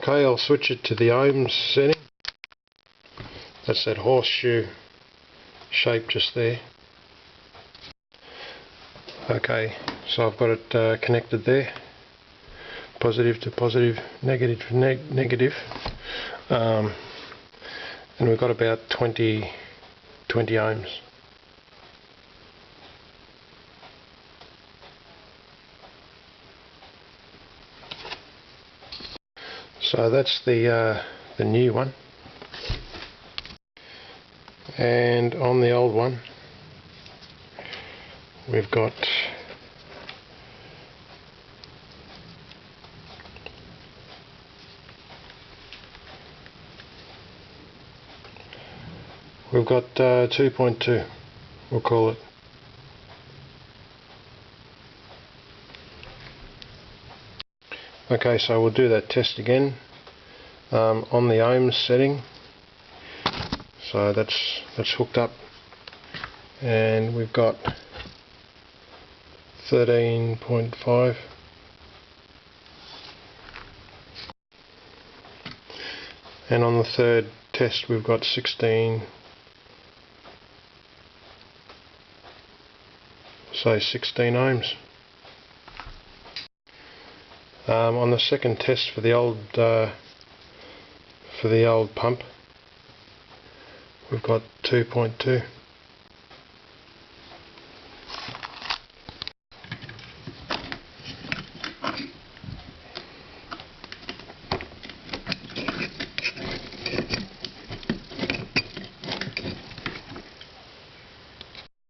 Okay, I'll switch it to the ohms setting. That's that horseshoe shape just there. Okay, so I've got it connected there. Positive to positive, negative to negative. And we've got about 20 ohms. So that's the new one, and on the old one we've got We've got 2.2, we'll call it. Okay, so we'll do that test again on the ohms setting. So that's hooked up, and we've got 13.5. And on the third test we've got 16. So 16 ohms. On the second test for the old pump, we've got 2.2.